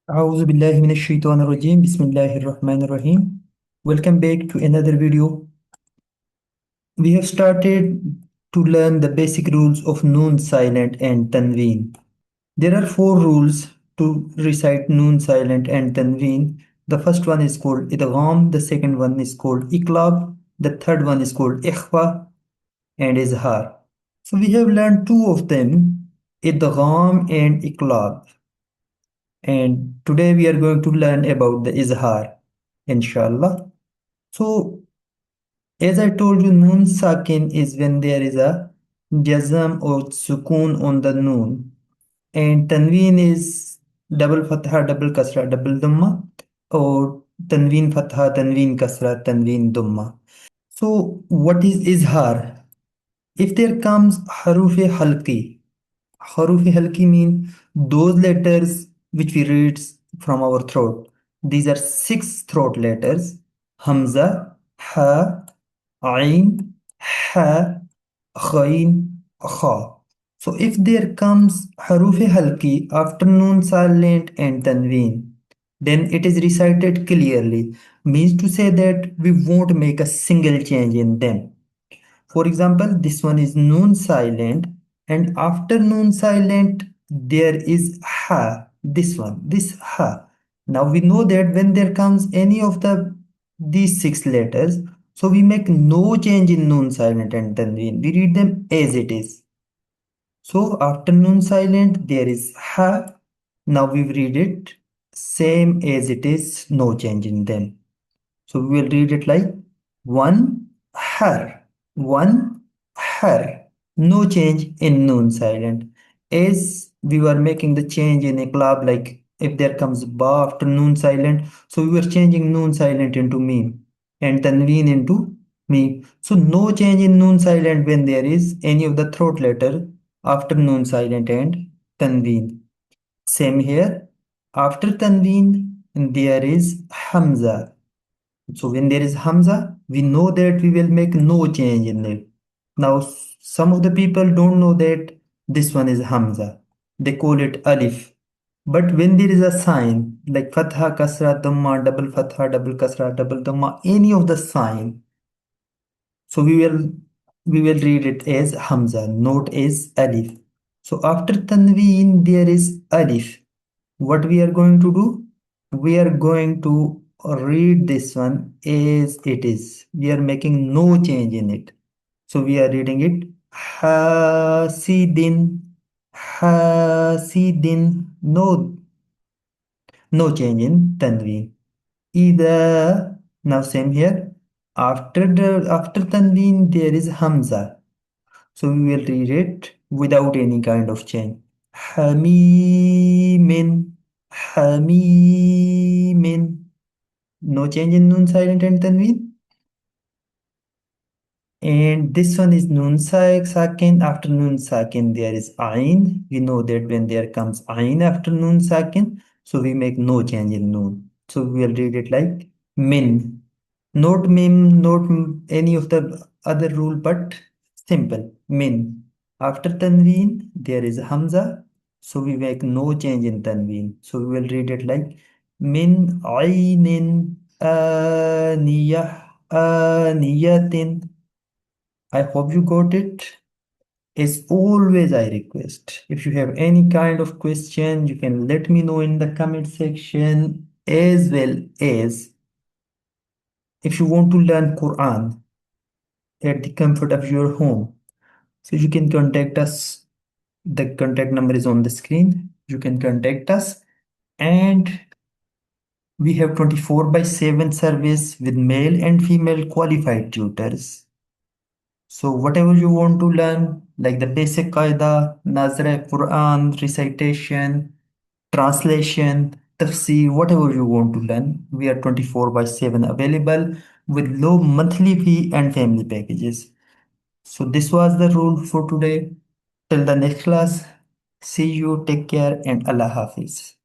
أعوذ بالله من الشيطان الرجيم بسم الله الرحمن الرحيم. Welcome back to another video. We have started to learn the basic rules of Noon silent and Tanween. There are four rules to recite Noon silent and Tanween. The first one is called Idgham, the second one is called Iqlab, the third one is called Ikhfa and Izhar. So we have learned two of them, Idgham and Iqlab. And today we are going to learn about the Izhar, inshallah. So, as I told you, Noon Sakin is when there is a jazm or sukoon on the Noon, and Tanween is double fatha, double kasra, double dhamma, or Tanween fatha, Tanween kasra, Tanween dhamma. So, what is Izhar? If there comes harufe halki, harufi halki mean those letters which we read from our throat. These are six throat letters: Hamza, Ha, Ain, Ha, Ghain, Kha. So if there comes harufi halki after noon silent and tanween, then it is recited clearly. Means to say that we won't make a single change in them. For example, this one is noon silent, and after noon silent, there is ha. This one, this ha. Now we know that when there comes any of these six letters, so we make no change in noon silent and tanween. We read them as it is. So after noon silent, there is ha. Now we read it same as it is, no change in them. So we will read it like one her, one her. No change in noon silent. As we were making the change in a club, like if there comes ba after noon silent, so we were changing noon silent into meme and tanween into me. So no change in noon silent when there is any of the throat letter after noon silent and tanween. Same here. After tanween, there is hamza. So when there is Hamza, we know that we will make no change in it. Now, some of the people don't know that this one is Hamza. They call it Alif. But when there is a sign like Fatha, Kasra, Dhamma, double Fatha, double Kasra, double Dhamma, any of the sign, so we will read it as Hamza, not as Alif. So after Tanween, there is Alif. What we are going to do? We are going to read this one as it is. We are making no change in it. So we are reading it Hasidin, Hasidin. No change in Tanween. Either now same here. After Tanween there is Hamza. So we will read it without any kind of change. Hamimin, Hamimin. No change in Noon silent and Tanween. And this one is Sakin. After Noon Sakin, there is Ain. We know that when there comes Ain after Noon Sakin, so we make no change in Noon. So we will read it like Min. Not Mim, not any of the other rule, but simple. Min. After Tanween, there is Hamza. So we make no change in Tanween. So we will read it like Min Ainin Aniyah Aniyatin. I hope you got it. As always, I request if you have any kind of question, you can let me know in the comment section, as well as if you want to learn Quran at the comfort of your home. So you can contact us. The contact number is on the screen. You can contact us, and we have 24 by 7 service with male and female qualified tutors. So whatever you want to learn, like the basic qaida, Nazra, Quran, recitation, translation, tafsir, whatever you want to learn, we are 24 by 7 available with low monthly fee and family packages. So this was the rule for today. Till the next class, see you, take care, and Allah Hafiz.